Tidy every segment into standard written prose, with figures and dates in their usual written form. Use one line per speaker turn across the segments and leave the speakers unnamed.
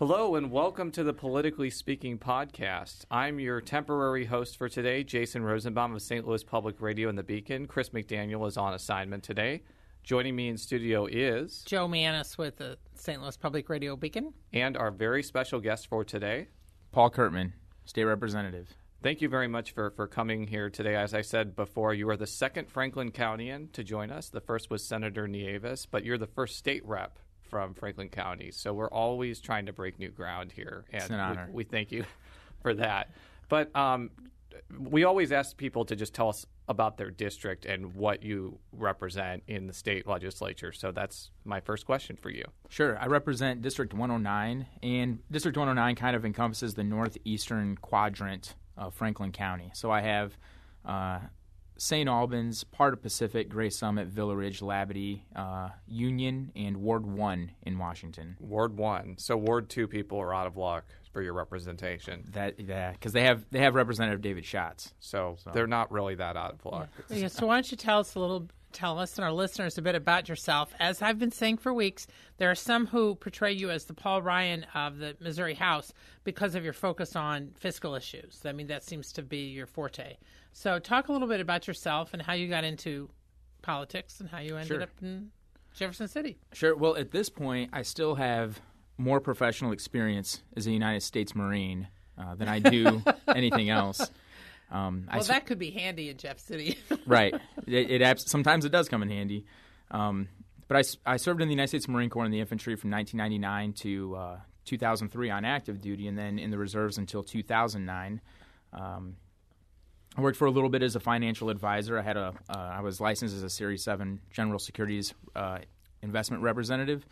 Hello and welcome to the Politically Speaking podcast. I'm your temporary host for today, Jason Rosenbaum of St. Louis Public Radio and the Beacon. Chris McDaniel is on assignment today. Joining me in studio is
Joe Mannies with the St. Louis Public Radio Beacon.
And our very special guest for today,
Paul Curtman, State Representative.
Thank you very much for coming here today. As I said before, you are the second Franklin Countyan to join us. The first was Senator Nieves, but you're the first state rep from Franklin County. So we're always trying to break new ground here. And
it's an honor.
We thank you for that. But we always ask people to just tell us about their district and what you represent in the state legislature. So that's my first question for you.
Sure. I represent District 109, and District 109 kind of encompasses the northeastern quadrant of Franklin County. So I have St. Albans, part of Pacific, Gray Summit, Villa Ridge, Labadie, Union, and Ward 1 in Washington.
Ward 1. So Ward 2 people are out of luck for your representation.
Because they have Representative David Schatz.
So they're not really that out of luck.
Yeah, so why don't you tell us and our listeners a bit about yourself. As I've been saying for weeks, there are some who portray you as the Paul Ryan of the Missouri House because of your focus on fiscal issues. I mean, that seems to be your forte. So talk a little bit about yourself and how you got into politics and how you ended up in Jefferson City.
Sure. Well, at this point, I still have more professional experience as a United States Marine than I do anything else.
That could be handy in Jeff City.
Right. Sometimes it does come in handy. But I served in the United States Marine Corps in the infantry from 1999 to 2003 on active duty, and then in the reserves until 2009. I worked for a little bit as a financial advisor. I was licensed as a Series 7 General Securities investment representative.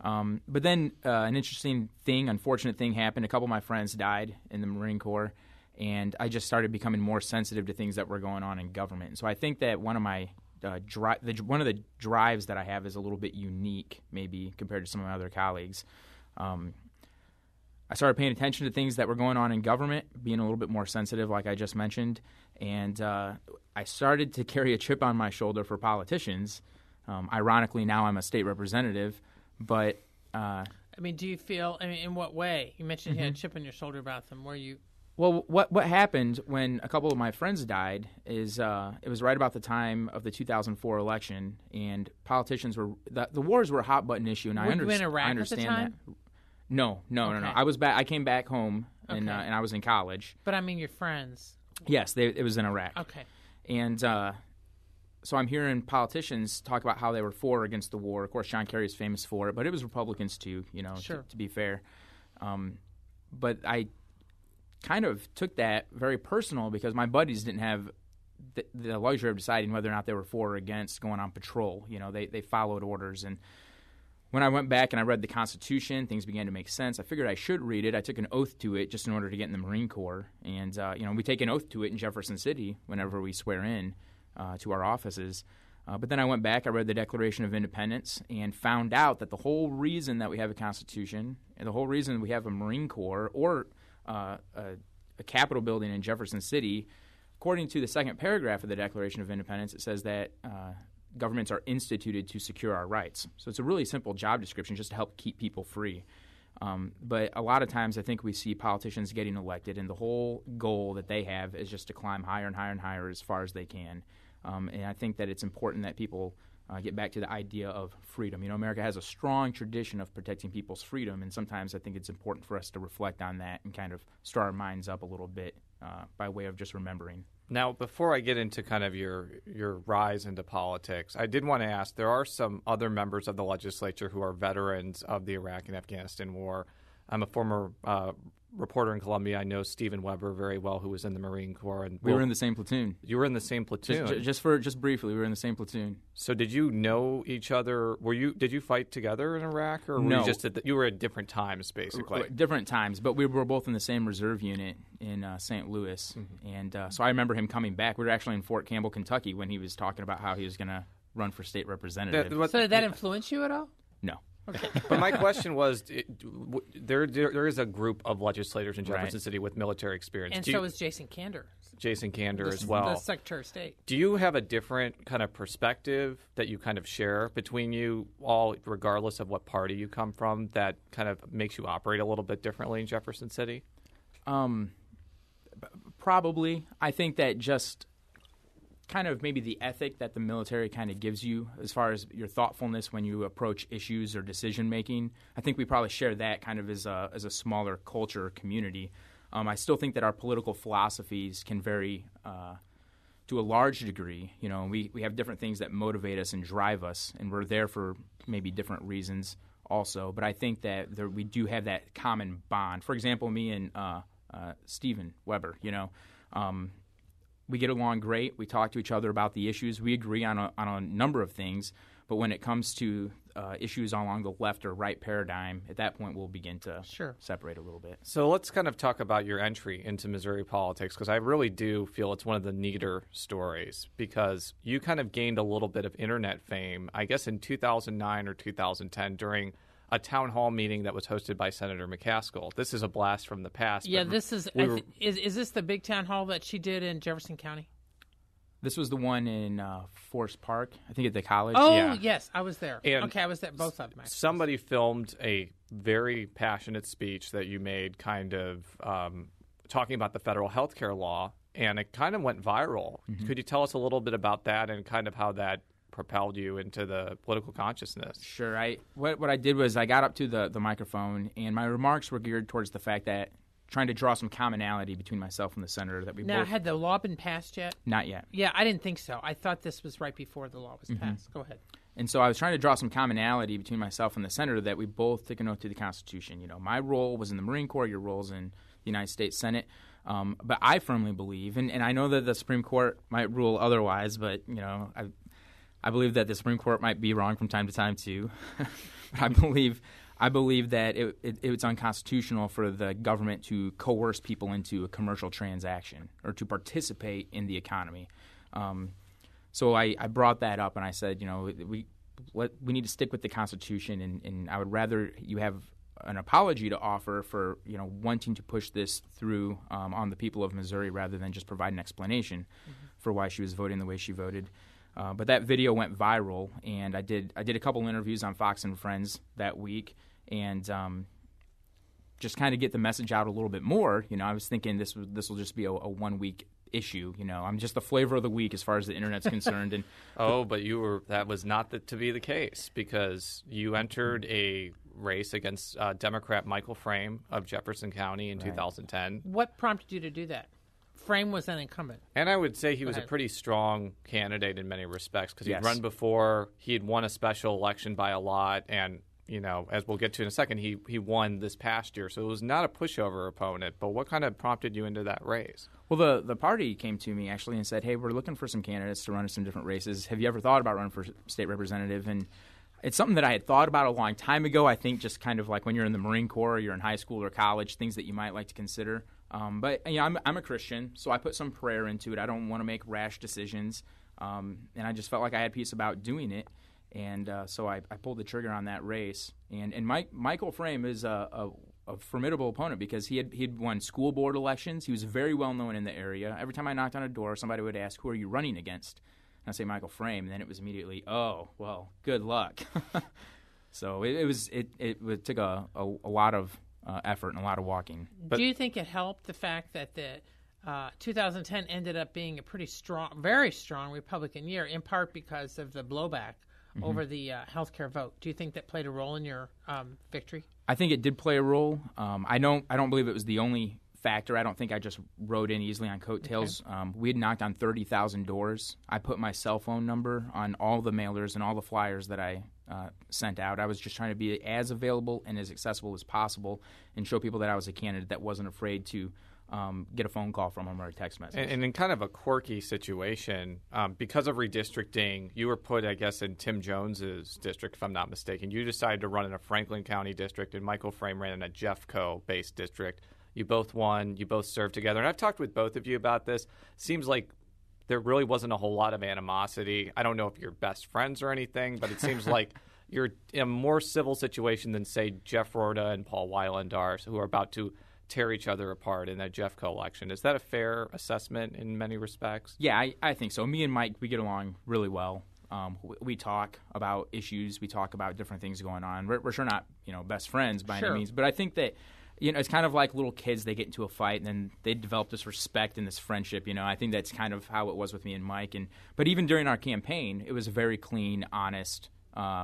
But then an unfortunate thing happened. A couple of my friends died in the Marine Corps, and I just started becoming more sensitive to things that were going on in government. And so I think that one of the drives that I have is a little bit unique, maybe compared to some of my other colleagues. I started paying attention to things that were going on in government, being a little bit more sensitive, like I just mentioned, and I started to carry a chip on my shoulder for politicians. Ironically, now I'm a state representative, but
do you feel? In what way? You mentioned you had a chip on your shoulder about them. Were you?
Well, what happened when a couple of my friends died is it was right about the time of the 2004 election, and politicians were the wars were a hot button issue, and I understand
at the time?
that. No. I was back. I came back home, and I was in college.
But I mean, your friends.
Yes, it was in Iraq.
Okay.
And so I'm hearing politicians talk about how they were for or against the war. Of course, John Kerry is famous for it, but it was Republicans too. To be fair. But I kind of took that very personal because my buddies didn't have the luxury of deciding whether or not they were for or against going on patrol. They followed orders. And when I went back and I read the Constitution, things began to make sense. I figured I should read it. I took an oath to it just in order to get in the Marine Corps. And, we take an oath to it in Jefferson City whenever we swear in to our offices. But then I went back, I read the Declaration of Independence, and found out that the whole reason that we have a Constitution and the whole reason we have a Marine Corps or a Capitol building in Jefferson City, according to the second paragraph of the Declaration of Independence, it says that governments are instituted to secure our rights. So it's a really simple job description just to help keep people free. But a lot of times I think we see politicians getting elected, and the whole goal that they have is just to climb higher and higher and higher as far as they can. And I think that it's important that people get back to the idea of freedom. America has a strong tradition of protecting people's freedom, and sometimes I think it's important for us to reflect on that and kind of stir our minds up a little bit by way of just remembering.
Now, before I get into kind of your rise into politics, I did want to ask, there are some other members of the legislature who are veterans of the Iraq and Afghanistan war. I'm a former reporter in Columbia. I know Stephen Weber very well, who was in the Marine Corps. And
we were in the same platoon.
You were in the same platoon?
Just briefly, we were in the same platoon.
So did you know each other? Did you fight together in Iraq? Or
no.
Were you you were at different times, basically?
Different times, but we were both in the same reserve unit in St. Louis. Mm-hmm. And so I remember him coming back. We were actually in Fort Campbell, Kentucky, when he was talking about how he was going to run for state representative.
So did that influence you at all?
No.
Okay.
But my question was, there is a group of legislators in Jefferson
Right.
City with military experience.
And so is Jason Kander.
Jason Kander
the,
as well.
The Secretary of State.
Do you have a different kind of perspective that you kind of share between you all, regardless of what party you come from, that kind of makes you operate a little bit differently in Jefferson City?
Probably. I think that just kind of maybe the ethic that the military kind of gives you as far as your thoughtfulness when you approach issues or decision making, I think we probably share that kind of as a smaller culture or community. I still think that our political philosophies can vary to a large degree. You know, we have different things that motivate us and drive us, and we're there for maybe different reasons also. But I think that we do have that common bond. For example, me and Stephen Weber, you know, we get along great. We talk to each other about the issues. We agree on a number of things. But when it comes to issues along the left or right paradigm, at that point we'll begin to separate a little bit.
So let's kind of talk about your entry into Missouri politics, because I really do feel it's one of the neater stories, because you kind of gained a little bit of internet fame, I guess in 2009 or 2010 during a town hall meeting that was hosted by Senator McCaskill. This is a blast from the past.
Yeah, this is is this the big town hall that she did in Jefferson County?
This was the one in Forest Park, I think at the college.
Oh,
yeah.
Yes, I was there.
And
okay, I was there both of them.
Somebody filmed a very passionate speech that you made kind of talking about the federal health care law, and it kind of went viral. Mm-hmm. Could you tell us a little bit about that and kind of how that propelled you into the political consciousness?
Sure. What I did was I got up to the microphone, and my remarks were geared towards the fact that trying to draw some commonality between myself and the senator that we
now,
both...
had the law been passed yet?
Not yet.
Yeah, I didn't think so. I thought this was right before the law was passed. Go ahead.
And so I was trying to draw some commonality between myself and the senator that we both took an oath to the Constitution. You know, my role was in the Marine Corps, your role's in the United States Senate. But I firmly believe, and I know that the Supreme Court might rule otherwise, but, you know, I believe that the Supreme Court might be wrong from time to time too. But I believe that it's unconstitutional for the government to coerce people into a commercial transaction or to participate in the economy. So I brought that up and I said, you know, we need to stick with the Constitution, and I would rather you have an apology to offer for, you know, wanting to push this through on the people of Missouri rather than just provide an explanation for why she was voting the way she voted. But that video went viral, and I did a couple interviews on Fox and Friends that week, and just kind of get the message out a little bit more. You know, I was thinking this will just be a 1 week issue. You know, I'm just the flavor of the week as far as the internet's concerned. And
but that was not to be the case, because you entered a race against Democrat Michael Frame of Jefferson County in 2010.
What prompted you to do that? Frame was an incumbent.
And I would say he was a pretty strong candidate in many respects, because he'd run before, he had won a special election by a lot, and, you know, as we'll get to in a second, he won this past year. So it was not a pushover opponent. But what kind of prompted you into that race?
Well, the party came to me, actually, and said, hey, we're looking for some candidates to run in some different races. Have you ever thought about running for state representative? And it's something that I had thought about a long time ago. I think just kind of like when you're in the Marine Corps, or you're in high school or college, things that you might like to consider. But you know, I'm a Christian, so I put some prayer into it. I don't want to make rash decisions, and I just felt like I had peace about doing it, and so I pulled the trigger on that race. And Michael Frame is a formidable opponent, because he'd won school board elections. He was very well known in the area. Every time I knocked on a door, somebody would ask, "Who are you running against?" And I'd say Michael Frame, and then it was immediately, "Oh, well, good luck." So it took a lot of effort and a lot of walking.
But do you think it helped the fact that the 2010 ended up being a pretty strong, very strong Republican year, in part because of the blowback over the health care vote? Do you think that played a role in your victory?
I think it did play a role. I don't believe it was the only factor. I don't think I just rode in easily on coattails. Okay. We had knocked on 30,000 doors. I put my cell phone number on all the mailers and all the flyers that I sent out. I was just trying to be as available and as accessible as possible, and show people that I was a candidate that wasn't afraid to get a phone call from them or a text message.
And in kind of a quirky situation, because of redistricting, you were put, I guess, in Tim Jones's district, if I'm not mistaken. You decided to run in a Franklin County district, and Michael Frame ran in a Jeffco-based district. You both won. You both served together. And I've talked with both of you about this. Seems like there really wasn't a whole lot of animosity. I don't know if you're best friends or anything, but it seems like you're in a more civil situation than, say, Jeff Rorta and Paul Weiland are, who are about to tear each other apart in that Jeffco election. Is that a fair assessment in many respects?
Yeah, I think so. Me and Mike, we get along really well. We talk about issues. We talk about different things going on. We're sure not, best friends by any means, but I think that, it's kind of like little kids. They get into a fight and then they develop this respect and this friendship. I think that's kind of how it was with me and Mike. But even during our campaign, it was a very clean, honest,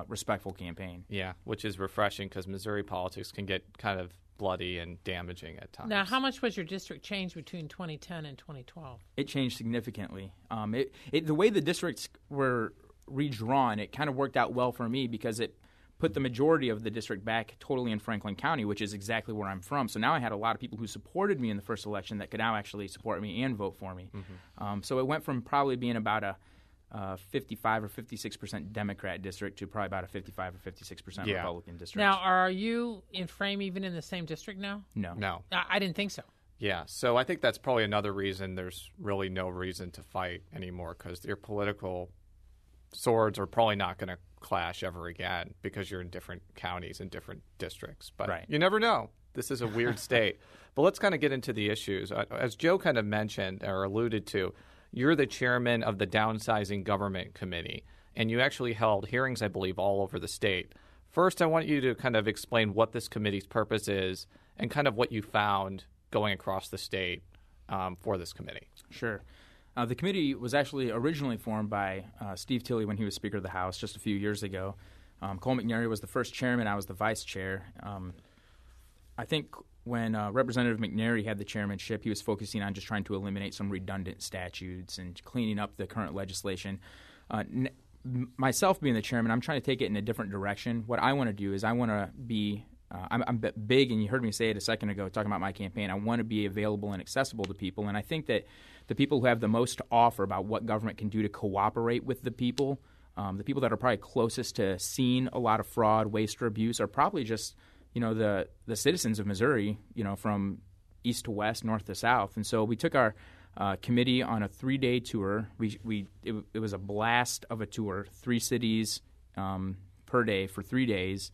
respectful campaign.
Yeah, which is refreshing because Missouri politics can get kind of bloody and damaging at times.
Now, how much was your district changed between 2010 and 2012?
It changed significantly. The way the districts were redrawn, it kind of worked out well for me because it put the majority of the district back totally in Franklin County, which is exactly where I'm from. So now I had a lot of people who supported me in the first election that could now actually support me and vote for me. Mm-hmm. So it went from probably being about a 55 or 56% Democrat district to probably about a 55 or 56% Republican district.
Now, are you in frame even in the same district now?
No.
I didn't think so.
Yeah, so I think that's probably another reason there's really no reason to fight anymore because your political swords are probably not going to clash ever again because you're in different counties and different districts. But you never know. This is a weird state. But let's kind of get into the issues. As Joe kind of mentioned or alluded to, you're the chairman of the Downsizing Government Committee, and you actually held hearings, I believe, all over the state. First, I want you to kind of explain what this committee's purpose is and kind of what you found going across the state for this committee.
Sure. The committee was actually originally formed by Steve Tilley when he was Speaker of the House just a few years ago. Cole McNary was the first chairman. I was the vice chair. I think when Representative McNary had the chairmanship, he was focusing on just trying to eliminate some redundant statutes and cleaning up the current legislation. Myself being the chairman, I'm trying to take it in a different direction. What I want to do is I want to be I'm big, and you heard me say it a second ago talking about my campaign. I want to be available and accessible to people, and I think that the people who have the most to offer about what government can do to cooperate with the people that are probably closest to seeing a lot of fraud, waste, or abuse are probably just the citizens of Missouri, from east to west, north to south. And so we took our committee on a 3-day tour. It was a blast of a tour, 3 cities per day for 3 days.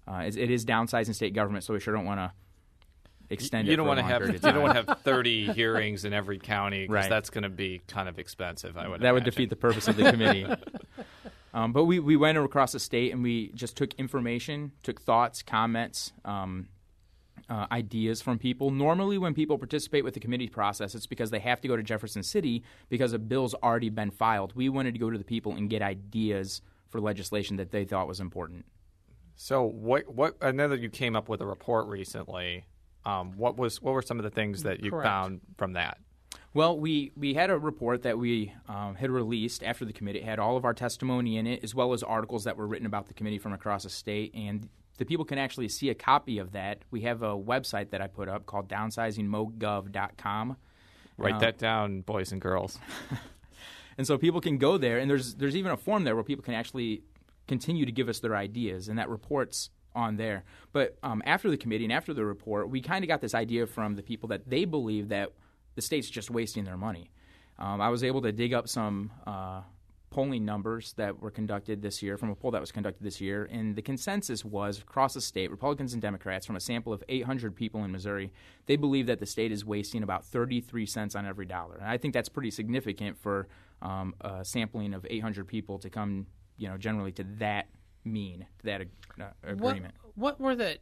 It is downsizing state government, so we sure don't want to extend it.
You don't want to have 30 hearings in every county because that's going to be kind of expensive. I would.
That would defeat the purpose of the committee. But we went across the state and we just took information, took thoughts, comments, ideas from people. Normally, when people participate with the committee process, it's because they have to go to Jefferson City because a bill's already been filed. We wanted to go to the people and get ideas for legislation that they thought was important.
So what? I know that you came up with a report recently. What were some of the things that you found from that?
Well, we had a report that we had released after the committee. It had all of our testimony in it, as well as articles that were written about the committee from across the state. And the people can actually see a copy of that. We have a website that I put up called downsizingmogov.com.
Write that down, boys and girls.
And so people can go there, and there's even a form there where people can actually continue to give us their ideas, and that report's on there. But after the committee and after the report, we kind of got this idea from the people that they believe that the state's just wasting their money. I was able to dig up some polling numbers that were conducted this year, from a poll that was conducted this year, and the consensus was across the state, Republicans and Democrats, from a sample of 800 people in Missouri, they believe that the state is wasting about 33 cents on every dollar. And I think that's pretty significant for a sampling of 800 people to come, generally to that agreement.
What were the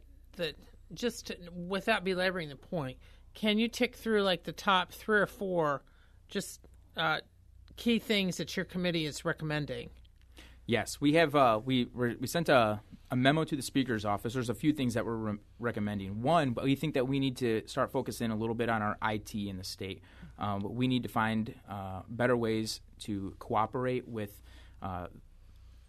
without belaboring the point, can you tick through like the top 3 or 4 just key things that your committee is recommending?
Yes, we have. We sent a memo to the Speaker's office. There's a few things that we're recommending. One, but we think that we need to start focusing a little bit on our IT in the state. We need to find better ways to cooperate with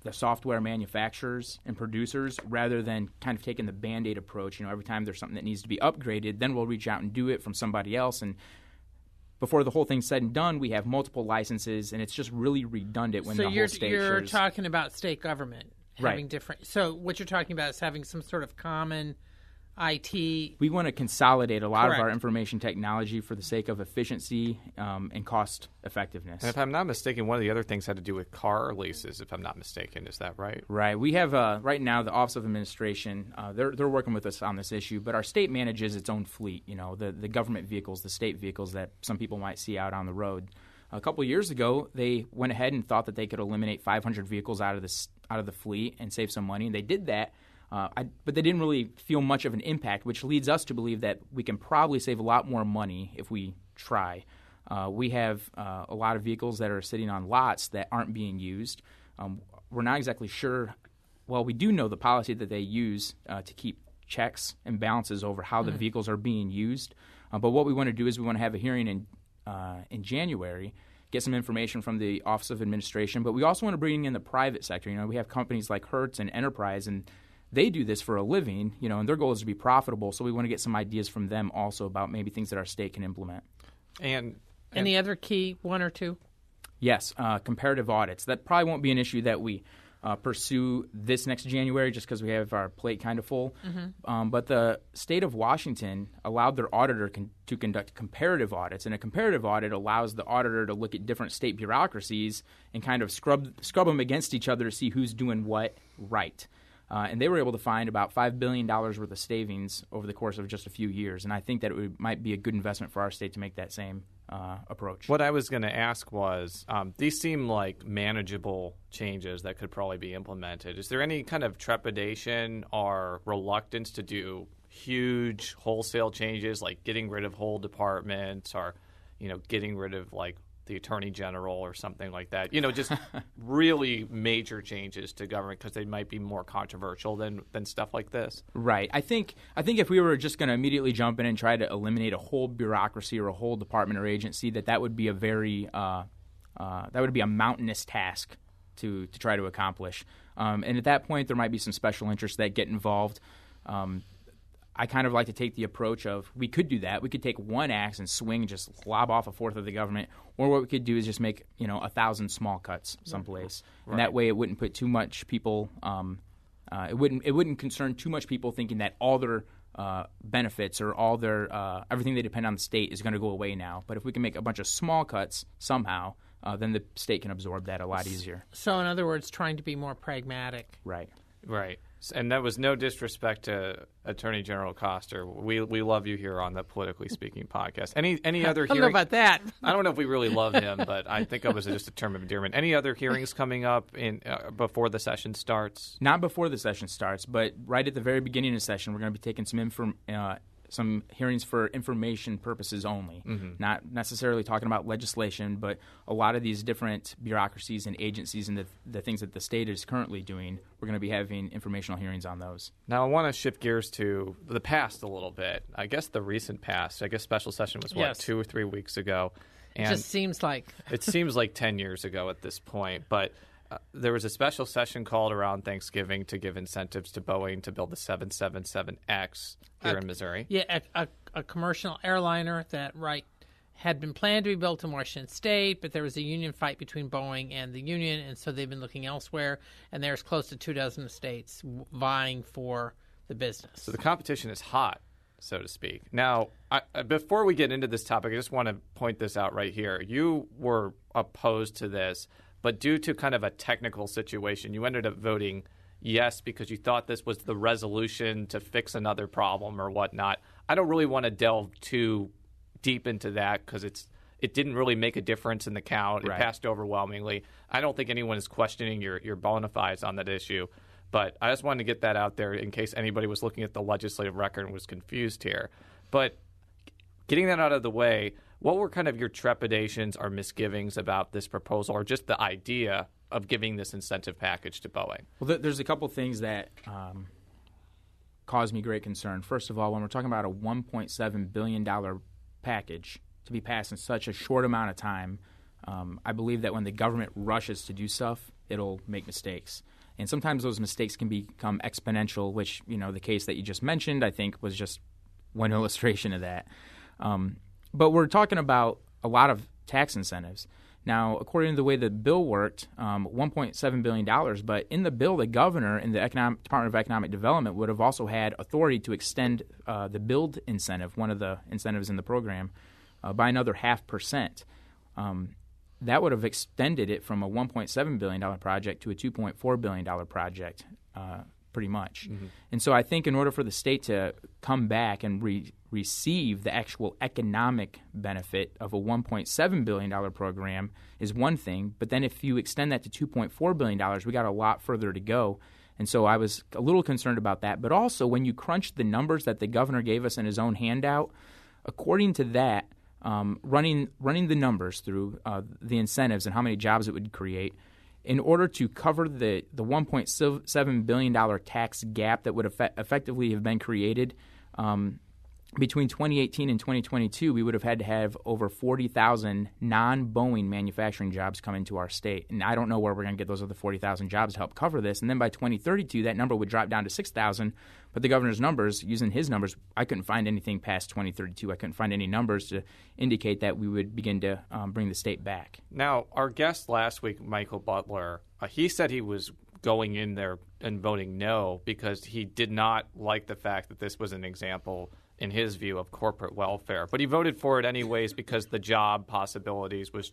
the software manufacturers and producers rather than kind of taking the Band-Aid approach. Every time there's something that needs to be upgraded, then we'll reach out and do it from somebody else. And before the whole thing's said and done, we have multiple licenses, and it's just really redundant when the whole state
So you're talking about state government having
right.
different – so what you're talking about is having some sort of common IT.
We want to consolidate a lot
Correct.
of our information technology for the sake of efficiency and cost effectiveness.
And if I'm not mistaken, one of the other things had to do with car leases, if I'm not mistaken. Is that right?
Right. We have, right now, the Office of Administration, they're working with us on this issue, but our state manages its own fleet, the government vehicles, the state vehicles that some people might see out on the road. A couple of years ago, they went ahead and thought that they could eliminate 500 vehicles out of the fleet and save some money, and they did that. But they didn't really feel much of an impact, which leads us to believe that we can probably save a lot more money if we try. We have a lot of vehicles that are sitting on lots that aren't being used. We're not exactly sure. Well, we do know the policy that they use to keep checks and balances over how the vehicles are being used. But what we want to do is we want to have a hearing in January, get some information from the Office of Administration, but we also want to bring in the private sector. We have companies like Hertz and Enterprise, and they do this for a living, and their goal is to be profitable. So we want to get some ideas from them also about maybe things that our state can implement.
And
any other key, one or two?
Yes, comparative audits. That probably won't be an issue that we pursue this next January just because we have our plate kind of full. But the state of Washington allowed their auditor to conduct comparative audits, and a comparative audit allows the auditor to look at different state bureaucracies and kind of scrub them against each other to see who's doing what right. And they were able to find about $5 billion worth of savings over the course of just a few years. And I think that might be a good investment for our state to make that same approach.
What I was going to ask was, these seem like manageable changes that could probably be implemented. Is there any kind of trepidation or reluctance to do huge wholesale changes, like getting rid of whole departments or, getting rid of the Attorney General or something like that, just really major changes to government because they might be more controversial than stuff like this?
Right. I think if we were just going to immediately jump in and try to eliminate a whole bureaucracy or a whole department or agency, that would be a very a mountainous task to try to accomplish. And at that point, there might be some special interests that get involved. I kind of like to take the approach of we could do that. We could take one axe and swing and just lob off a fourth of the government. Or what we could do is just make 1,000 small cuts someplace, and that way it wouldn't put too much people. It wouldn't concern too much people thinking that all their benefits or all their everything they depend on the state is going to go away now. But if we can make a bunch of small cuts somehow, then the state can absorb that a lot easier.
So, in other words, trying to be more pragmatic.
Right.
And that was no disrespect to Attorney General Koster. We love you here on the Politically Speaking podcast. Any other hearing?
I don't know about that.
I don't know if we really love him, but I think it was just a term of endearment. Any other hearings coming up before the session starts?
Not before the session starts, but right at the very beginning of the session, we're going to be taking some hearings for information purposes only, not necessarily talking about legislation, but a lot of these different bureaucracies and agencies and the things that the state is currently doing, we're going to be having informational hearings on those.
Now, I want to shift gears to the past a little bit. I guess the recent past. I guess special session was, 2 or 3 weeks ago?
And it just seems like.
It seems like 10 years ago at this point, but there was a special session called around Thanksgiving to give incentives to Boeing to build the 777X here in Missouri.
Yeah, a commercial airliner that had been planned to be built in Washington State, but there was a union fight between Boeing and the union, and so they've been looking elsewhere, and there's close to 24 states vying for the business.
So the competition is hot, so to speak. Now, before we get into this topic, I just want to point this out right here. You were opposed to this, but due to kind of a technical situation, you ended up voting yes because you thought this was the resolution to fix another problem or whatnot. I don't really want to delve too deep into that because it didn't really make a difference in the count. It passed overwhelmingly. I don't think anyone is questioning your bona fides on that issue, but I just wanted to get that out there in case anybody was looking at the legislative record and was confused here. But getting that out of the way, what were kind of your trepidations or misgivings about this proposal or just the idea of giving this incentive package to Boeing?
Well, there's a couple things that cause me great concern. First of all, when we're talking about a $1.7 billion package to be passed in such a short amount of time, I believe that when the government rushes to do stuff, it'll make mistakes. And sometimes those mistakes can become exponential, which, the case that you just mentioned, I think, was just one illustration of that. But we're talking about a lot of tax incentives. Now, according to the way the bill worked, $1.7 billion, but in the bill, the governor and the Department of Economic Development would have also had authority to extend the build incentive, one of the incentives in the program, by another 0.5%. That would have extended it from a $1.7 billion project to a $2.4 billion project, pretty much. Mm-hmm. And so I think in order for the state to come back and receive the actual economic benefit of a $1.7 billion program is one thing, but then if you extend that to $2.4 billion, we got a lot further to go. And so I was a little concerned about that. But also, when you crunch the numbers that the governor gave us in his own handout, according to that, running the numbers through the incentives and how many jobs it would create, in order to cover the $1.7 billion tax gap that would effectively have been created between 2018 and 2022, we would have had to have over 40,000 non-Boeing manufacturing jobs come into our state. And I don't know where we're going to get those other 40,000 jobs to help cover this. And then by 2032, that number would drop down to 6,000. But the governor's numbers, using his numbers, I couldn't find anything past 2032. I couldn't find any numbers to indicate that we would begin to bring the state back.
Now, our guest last week, Michael Butler, he said he was going in there and voting no because he did not like the fact that this was an example, in his view, of corporate welfare. But he voted for it anyways because the job possibilities was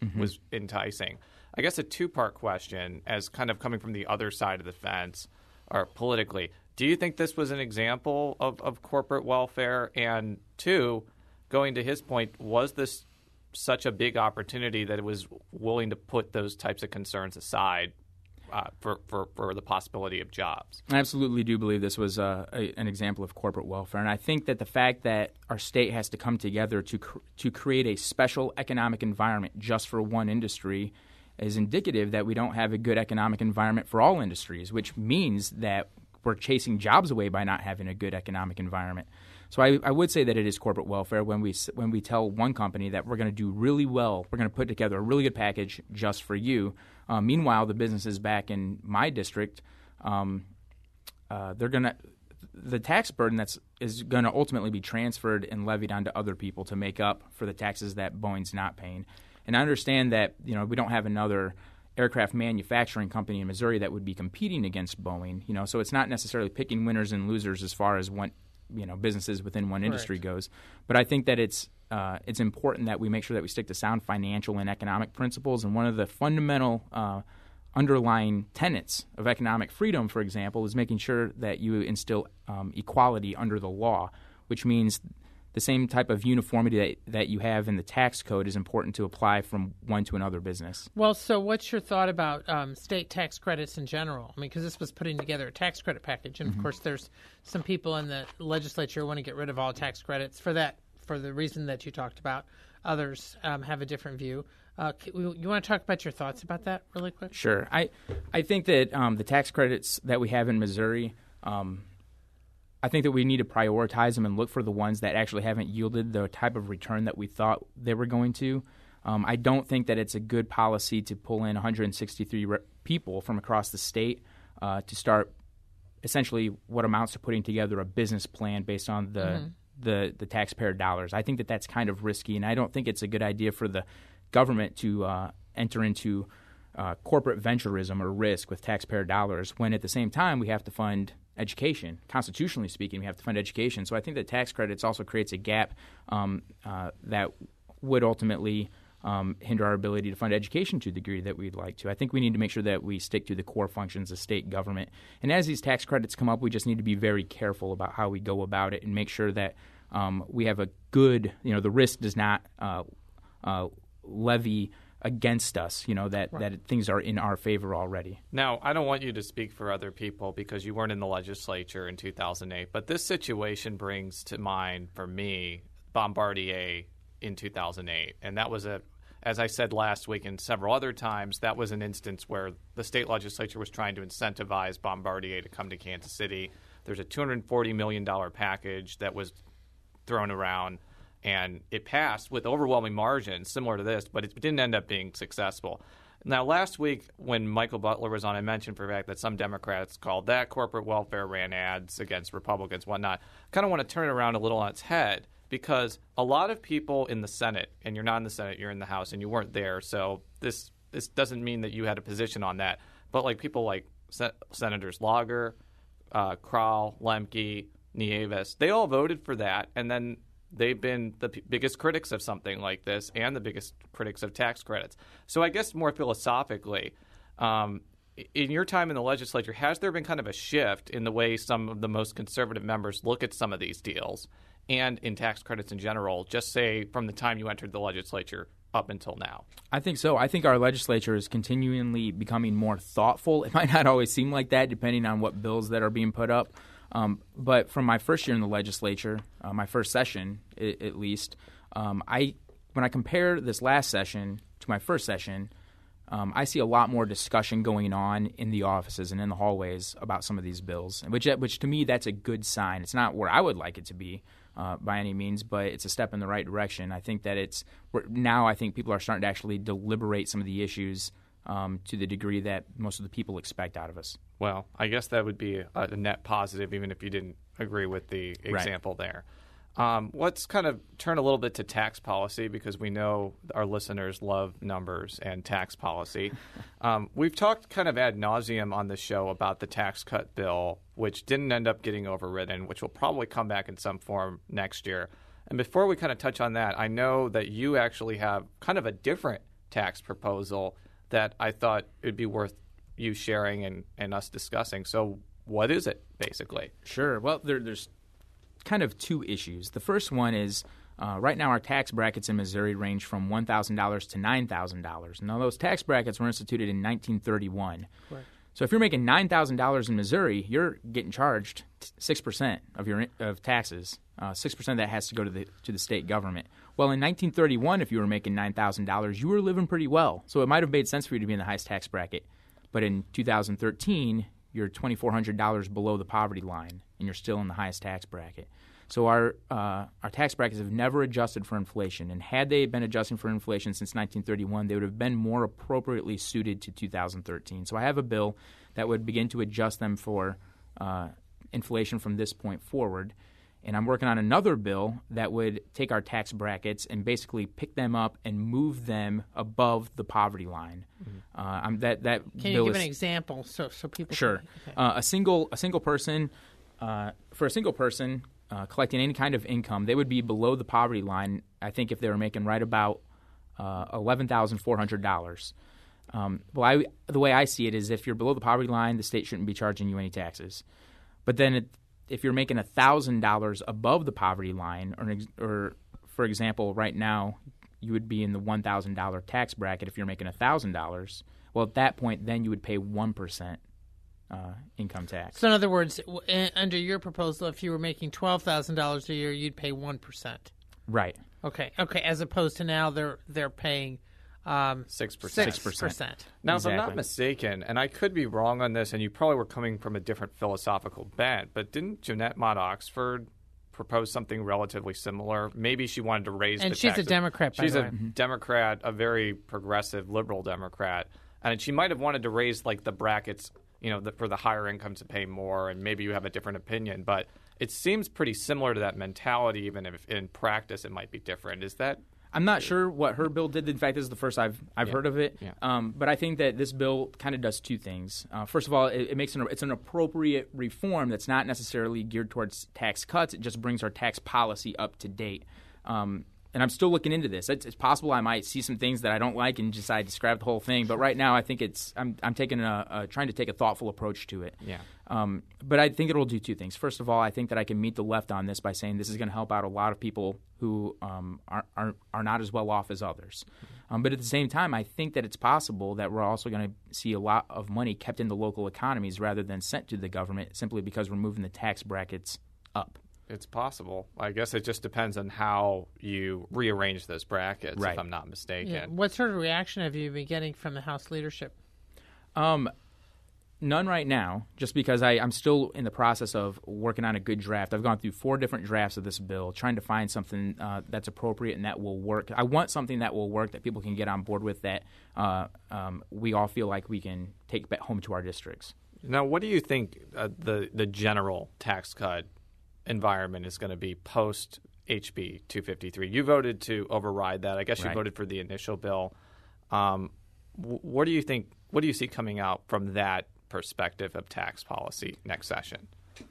enticing. I guess a two-part question, as kind of coming from the other side of the fence, or politically. Do you think this was an example of corporate welfare? And two, going to his point, was this such a big opportunity that it was willing to put those types of concerns aside for the possibility of jobs?
I absolutely do believe this was an example of corporate welfare. And I think that the fact that our state has to come together to create a special economic environment just for one industry is indicative that we don't have a good economic environment for all industries, which means that we're chasing jobs away by not having a good economic environment. So I would say that it is corporate welfare when we tell one company that we're going to do really well, we're going to put together a really good package just for you. Meanwhile, the businesses back in my district, the tax burden is going to ultimately be transferred and levied onto other people to make up for the taxes that Boeing's not paying. And I understand that we don't have another aircraft manufacturing company in Missouri that would be competing against Boeing. So it's not necessarily picking winners and losers as far as businesses within one industry goes. But I think that it's important that we make sure that we stick to sound financial and economic principles. And one of the fundamental underlying tenets of economic freedom, for example, is making sure that you instill equality under the law, which means the same type of uniformity that you have in the tax code is important to apply from one to another business.
Well, so what's your thought about state tax credits in general? I mean, because this was putting together a tax credit package, and of course there's some people in the legislature who want to get rid of all tax credits for the reason that you talked about. Others have a different view. You want to talk about your thoughts about that really quick?
Sure. I think that the tax credits that we have in Missouri, I think that we need to prioritize them and look for the ones that actually haven't yielded the type of return that we thought they were going to. I don't think that it's a good policy to pull in 163 people from across the state to start essentially what amounts to putting together a business plan based on the taxpayer dollars. I think that that's kind of risky, and I don't think it's a good idea for the government to enter into corporate venturism or risk with taxpayer dollars when at the same time we have to fund education. Constitutionally speaking, we have to fund education. So I think that tax credits also creates a gap that would ultimately hinder our ability to fund education to the degree that we'd like to. I think we need to make sure that we stick to the core functions of state government. And as these tax credits come up, we just need to be very careful about how we go about it and make sure that we have a good, the risk does not levy against us, that things are in our favor already.
Now, I don't want you to speak for other people because you weren't in the legislature in 2008, but this situation brings to mind for me Bombardier in 2008. And that was as I said last week and several other times, that was an instance where the state legislature was trying to incentivize Bombardier to come to Kansas City. There's a $240 million package that was thrown around. And it passed with overwhelming margins, similar to this, but it didn't end up being successful. Now, last week when Michael Butler was on, I mentioned for a fact that some Democrats called that corporate welfare, ran ads against Republicans, whatnot. I kind of want to turn it around a little on its head because a lot of people in the Senate, and you're not in the Senate, you're in the House, and you weren't there, so this doesn't mean that you had a position on that. But like people like Senators Lager, Krall, Lemke, Nieves, they all voted for that, and then they've been the biggest critics of something like this and the biggest critics of tax credits. So I guess more philosophically, in your time in the legislature, has there been kind of a shift in the way some of the most conservative members look at some of these deals and in tax credits in general, just say from the time you entered the legislature up until now?
I think so. I think our legislature is continually becoming more thoughtful. It might not always seem like that depending on what bills that are being put up. But from my first year in the legislature, my first session at least, when I compare this last session to my first session, I see a lot more discussion going on in the offices and in the hallways about some of these bills, which to me, that's a good sign. It's not where I would like it to be by any means, but it's a step in the right direction. I think that I think people are starting to actually deliberate some of the issues to the degree that most of the people expect out of us.
Well, I guess that would be a net positive, even if you didn't agree with the example there. Let's kind of turn a little bit to tax policy because we know our listeners love numbers and tax policy. We've talked kind of ad nauseum on the show about the tax cut bill, which didn't end up getting overridden, which will probably come back in some form next year. And before we kind of touch on that, I know that you actually have kind of a different tax proposal that I thought it would be worth you sharing and us discussing. So what is it, basically?
Sure. Well, there's kind of two issues. The first one is right now our tax brackets in Missouri range from $1,000 to $9,000. Now, those tax brackets were instituted in 1931. Correct. So if you're making $9,000 in Missouri, you're getting charged 6% of taxes. 6% of that has to go to the state government. Well, in 1931, if you were making $9,000, you were living pretty well. So it might have made sense for you to be in the highest tax bracket. But in 2013, you're $2,400 below the poverty line, and you're still in the highest tax bracket. So our tax brackets have never adjusted for inflation, and had they been adjusting for inflation since 1931, they would have been more appropriately suited to 2013. So I have a bill that would begin to adjust them for inflation from this point forward, and I'm working on another bill that would take our tax brackets and basically pick them up and move them above the poverty line. Mm-hmm.
Can you give an example so people?
Sure.
Okay.
A single person for a single person collecting any kind of income, they would be below the poverty line. I think if they were making right about $11,400. The way I see it is if you're below the poverty line, the state shouldn't be charging you any taxes. But then if you're making $1,000 above the poverty line, or for example, right now you would be in the $1,000 tax bracket if you're making $1,000. Well, at that point, then you would pay 1% income tax.
So in other words, under your proposal, if you were making $12,000 a year, you'd pay 1%.
Right.
Okay. As opposed to now, they're paying
6%.
6%.
Now, if I'm not mistaken, and I could be wrong on this, and you probably were coming from a different philosophical bent, but didn't Jeanette Mott Oxford propose something relatively similar? Maybe she wanted to raise the taxes.
And she's a Democrat, by the way.
She's a Democrat, a very progressive, liberal Democrat. And she might have wanted to raise, like, the brackets, for the higher incomes to pay more, and maybe you have a different opinion. But it seems pretty similar to that mentality, even if in practice it might be different. Is that...
I'm not sure what her bill did. In fact, this is the first I've heard of it. Yeah. But I think that this bill kind of does two things. First of all, it's an appropriate reform that's not necessarily geared towards tax cuts. It just brings our tax policy up to date. And I'm still looking into this. It's possible I might see some things that I don't like and decide to scrap the whole thing. But right now, I think I'm taking trying to take a thoughtful approach to it. Yeah. But I think it'll do two things. First of all, I think that I can meet the left on this by saying this is going to help out a lot of people who are not as well off as others. But at the same time, I think that it's possible that we're also going to see a lot of money kept in the local economies rather than sent to the government simply because we're moving the tax brackets up.
It's possible. I guess it just depends on how you rearrange those brackets, right, if I'm not mistaken.
Yeah. What sort of reaction have you been getting from the House leadership?
None right now, just because I'm still in the process of working on a good draft. I've gone through 4 different drafts of this bill, trying to find something that's appropriate and that will work. I want something that will work, that people can get on board with, that we all feel like we can take back home to our districts.
Now, what do you think the general tax cut environment is going to be post HB 253. You voted to override that. I guess you
Right.
voted for the initial bill. What do you think? What do you see coming out from that perspective of tax policy next session?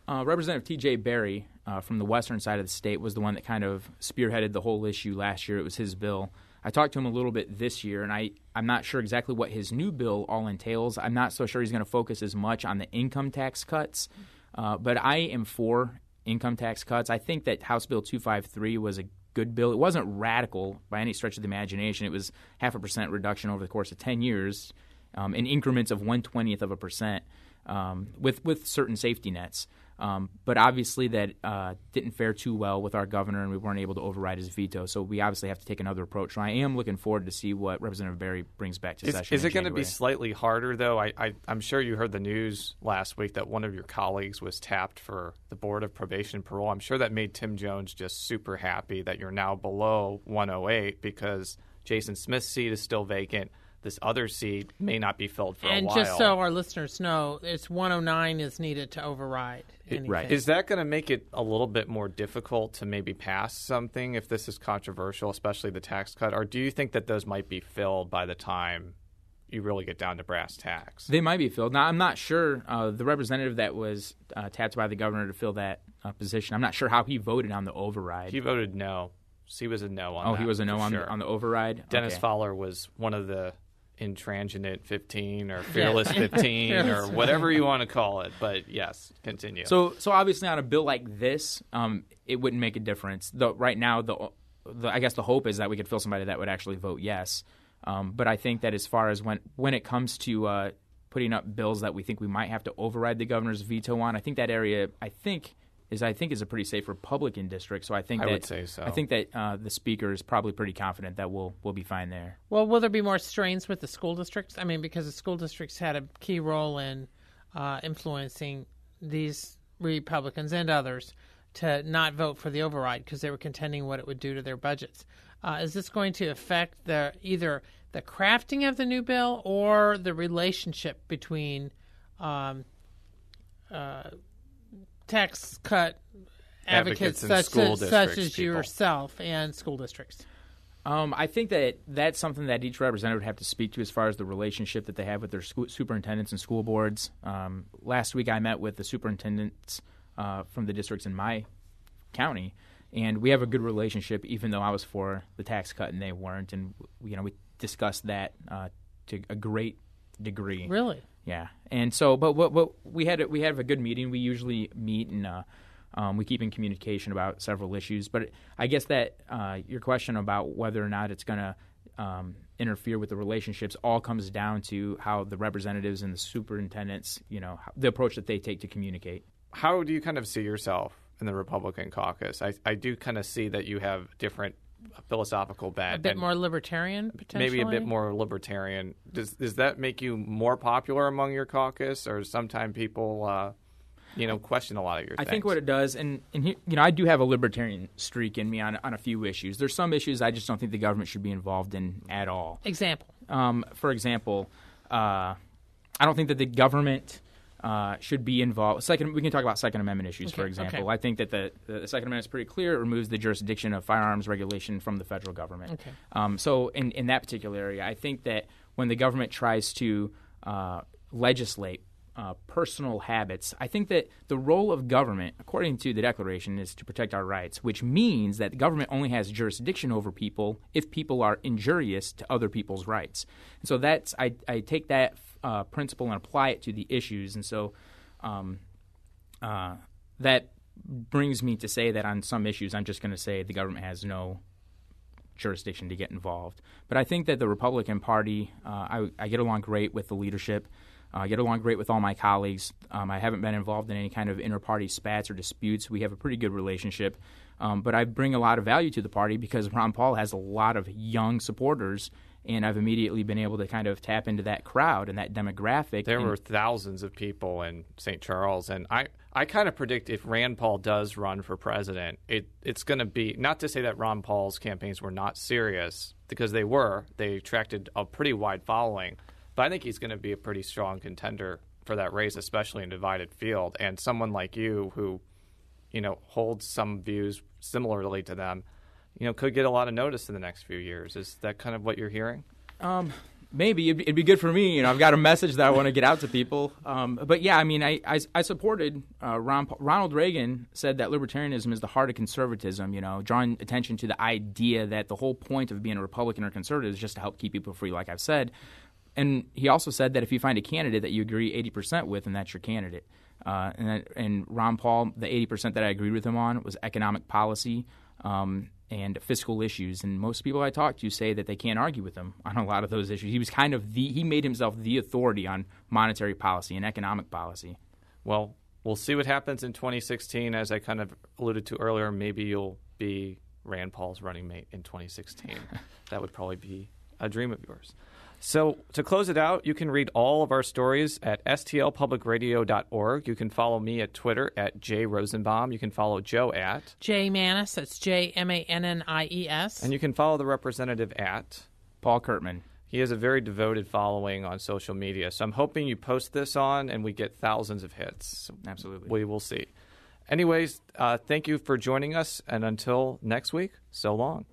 Representative T.J. Berry from the western side of the state was the one that kind of spearheaded the whole issue last year. It was his bill. I talked to him a little bit this year, and I'm not sure exactly what his new bill all entails. I'm not so sure he's going to focus as much on the income tax cuts, but I am for income tax cuts. I think that House Bill 253 was a good bill. It wasn't radical by any stretch of the imagination. It was 0.5% reduction over the course of 10 years in increments of 1/20%. With certain safety nets. But obviously that didn't fare too well with our governor, and we weren't able to override his veto. So we obviously have to take another approach. So I am looking forward to see what Representative Berry brings back to session.
Is it going to be slightly harder, though? I'm sure you heard the news last week that one of your colleagues was tapped for the Board of Probation and Parole. I'm sure that made Tim Jones just super happy that you're now below 108 because Jason Smith's seat is still vacant. This other seat may not be filled for a while.
And just so our listeners know, it's 109 is needed to override anything.
Right.
Is that going to make it a little bit more difficult to maybe pass something if this is controversial, especially the tax cut? Or do you think that those might be filled by the time you really get down to brass tacks?
They might be filled. Now, I'm not sure. The representative that was tapped by the governor to fill that position, I'm not sure how he voted on the override.
He voted no. He was a no on that.
Oh, he was a no on the override?
Dennis
Okay.
Fowler was one of the intransigent 15 or fearless 15 or whatever you want to call it. But yes, continue.
So obviously on a bill like this, it wouldn't make a difference. Right now, I guess the hope is that we could fill somebody that would actually vote yes. But I think that as far as when it comes to putting up bills that we think we might have to override the governor's veto on, I think that area is a pretty safe Republican district. So I would say so. I think that the speaker is probably pretty confident that we'll be fine there.
Well, will there be more strains with the school districts? I mean, because the school districts had a key role in influencing these Republicans and others to not vote for the override because they were contending what it would do to their budgets. Is this going to affect either the crafting of the new bill or the relationship between tax cut advocates such as yourself and school districts?
I think that's something that each representative would have to speak to as far as the relationship that they have with their superintendents and school boards. Last week I met with the superintendents from the districts in my county, and we have a good relationship even though I was for the tax cut and they weren't. And we discussed that to a great degree.
Really?
Yeah, and so, but what we had a good meeting. We usually meet and we keep in communication about several issues. But I guess that your question about whether or not it's going to interfere with the relationships all comes down to how the representatives and the superintendents, the approach that they take to communicate.
How do you kind of see yourself in the Republican caucus? I do kind of see that you have different philosophical bent.
A bit more libertarian, potentially?
Maybe a bit more libertarian. Does that make you more popular among your caucus, or sometimes people, question a lot of your things?
I think what it does, and I do have a libertarian streak in me on a few issues. There's some issues I just don't think the government should be involved in at all.
Example?
For example, I don't think that the government should be involved. We can talk about Second Amendment issues, for example. Okay. I think that the Second Amendment is pretty clear. It removes the jurisdiction of firearms regulation from the federal government.
Okay.
So in that particular area, I think that when the government tries to legislate personal habits, I think that the role of government, according to the Declaration, is to protect our rights, which means that the government only has jurisdiction over people if people are injurious to other people's rights. And so I take that principle and apply it to the issues. And so that brings me to say that on some issues, I'm just going to say the government has no jurisdiction to get involved. But I think that the Republican Party, I get along great with the leadership. I get along great with all my colleagues. I haven't been involved in any kind of inter-party spats or disputes. We have a pretty good relationship. But I bring a lot of value to the party because Ron Paul has a lot of young supporters, and I've immediately been able to kind of tap into that crowd and that demographic.
There were thousands of people in St. Charles, and I kind of predict if Rand Paul does run for president, it's going to be, not to say that Ron Paul's campaigns were not serious, because they were. They attracted a pretty wide following. But I think he's going to be a pretty strong contender for that race, especially in divided field. And someone like you who holds some views similarly to them, could get a lot of notice in the next few years. Is that kind of what you're hearing?
Maybe it'd be good for me. I've got a message that I want to get out to people. But yeah, I mean, I supported Ronald Reagan said that libertarianism is the heart of conservatism. Drawing attention to the idea that the whole point of being a Republican or conservative is just to help keep people free, like I've said. And he also said that if you find a candidate that you agree 80% with, then that's your candidate. And Ron Paul, the 80% that I agreed with him on was economic policy and fiscal issues. And most people I talk to say that they can't argue with him on a lot of those issues. He was he made himself the authority on monetary policy and economic policy.
Well, we'll see what happens in 2016. As I kind of alluded to earlier, maybe you'll be Rand Paul's running mate in 2016. That would probably be a dream of yours. So to close it out, you can read all of our stories at stlpublicradio.org. You can follow me at Twitter at @JRosenbaum. You can follow Joe at
J Mannies. That's JMannies.
And you can follow the representative at
Paul Curtman.
He has a very devoted following on social media. So I'm hoping you post this on and we get thousands of hits.
Absolutely.
We will see. Anyways, thank you for joining us. And until next week, so long.